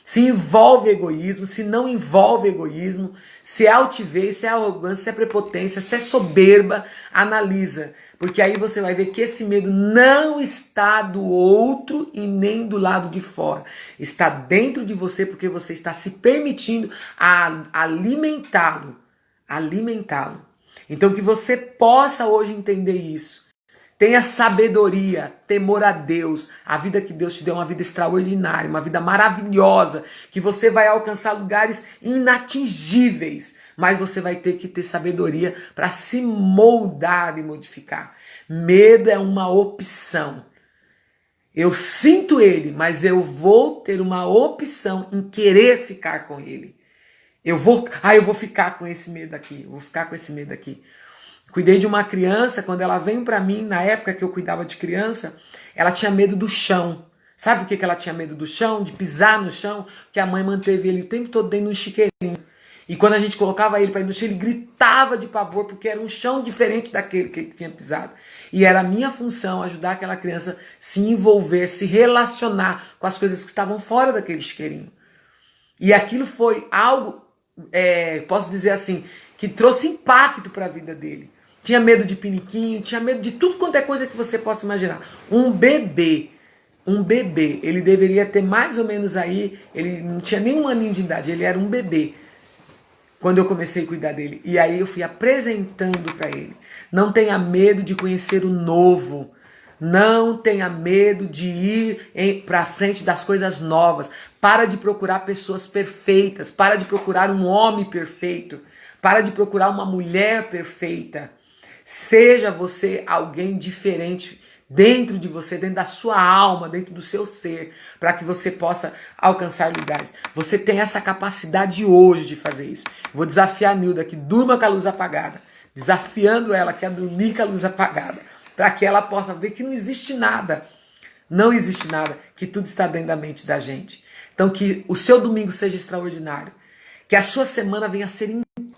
Se envolve egoísmo, se não envolve egoísmo, se é altivez, se é arrogância, se é prepotência, se é soberba, analisa. Porque aí você vai ver que esse medo não está do outro e nem do lado de fora. Está dentro de você porque você está se permitindo alimentá-lo. Alimentá-lo. Então que você possa hoje entender isso. Tenha sabedoria, temor a Deus. A vida que Deus te deu é uma vida extraordinária, uma vida maravilhosa, que você vai alcançar lugares inatingíveis, mas você vai ter que ter sabedoria para se moldar e modificar. Medo é uma opção. Eu sinto ele, mas eu vou ter uma opção em querer ficar com ele. Eu vou ficar com esse medo aqui, eu vou ficar com esse medo aqui. Cuidei de uma criança, quando ela veio pra mim, na época que eu cuidava de criança, ela tinha medo do chão. Sabe por que ela tinha medo do chão? De pisar no chão? Porque a mãe manteve ele o tempo todo dentro de um chiqueirinho. E quando a gente colocava ele para ir no chão, ele gritava de pavor, porque era um chão diferente daquele que ele tinha pisado. E era a minha função ajudar aquela criança a se envolver, se relacionar com as coisas que estavam fora daquele chiqueirinho. E aquilo foi algo, posso dizer assim, que trouxe impacto para a vida dele. Tinha medo de piniquinho, tinha medo de tudo quanto é coisa que você possa imaginar. Um bebê, ele deveria ter mais ou menos aí, ele não tinha nem um aninho de idade, ele era um bebê. Quando eu comecei a cuidar dele. E aí eu fui apresentando para ele. Não tenha medo de conhecer o novo. Não tenha medo de ir para frente das coisas novas. Para de procurar pessoas perfeitas. Para de procurar um homem perfeito. Para de procurar uma mulher perfeita. Seja você alguém diferente dentro de você, dentro da sua alma, dentro do seu ser, para que você possa alcançar lugares. Você tem essa capacidade hoje de fazer isso. Vou desafiar a Nilda que durma com a luz apagada, desafiando ela que é dormir com a luz apagada, para que ela possa ver que não existe nada, que tudo está dentro da mente da gente. Então que o seu domingo seja extraordinário, que a sua semana venha a ser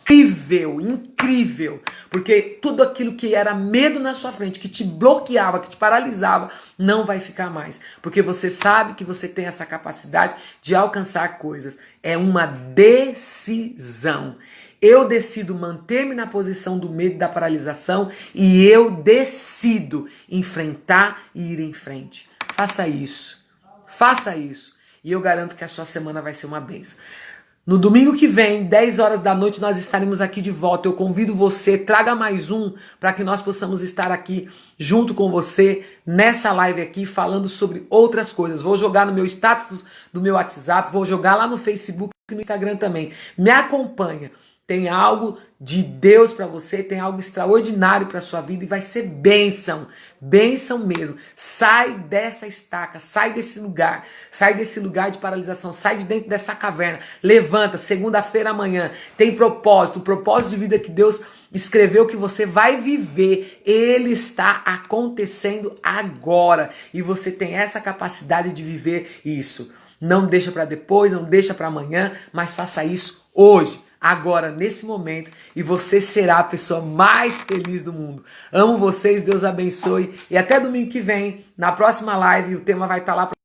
incrível, porque tudo aquilo que era medo na sua frente, que te bloqueava, que te paralisava, não vai ficar mais, porque você sabe que você tem essa capacidade de alcançar coisas. É uma decisão. Eu decido manter-me na posição do medo e da paralisação e eu decido enfrentar e ir em frente. Faça isso. Faça isso. E eu garanto que a sua semana vai ser uma bênção. No domingo que vem, 10 horas da noite, nós estaremos aqui de volta. Eu convido você, traga mais um para que nós possamos estar aqui junto com você nessa live aqui, falando sobre outras coisas. Vou jogar no meu status do meu WhatsApp, vou jogar lá no Facebook e no Instagram também. Me acompanha. Tem algo de Deus para você, tem algo extraordinário para sua vida e vai ser bênção, bênção mesmo. Sai dessa estaca, sai desse lugar de paralisação, sai de dentro dessa caverna, levanta, segunda-feira amanhã, tem propósito, o propósito de vida que Deus escreveu que você vai viver, ele está acontecendo agora e você tem essa capacidade de viver isso. Não deixa para depois, não deixa para amanhã, mas faça isso hoje. Agora, nesse momento, e você será a pessoa mais feliz do mundo. Amo vocês, Deus abençoe, e até domingo que vem, na próxima live, o tema vai estar lá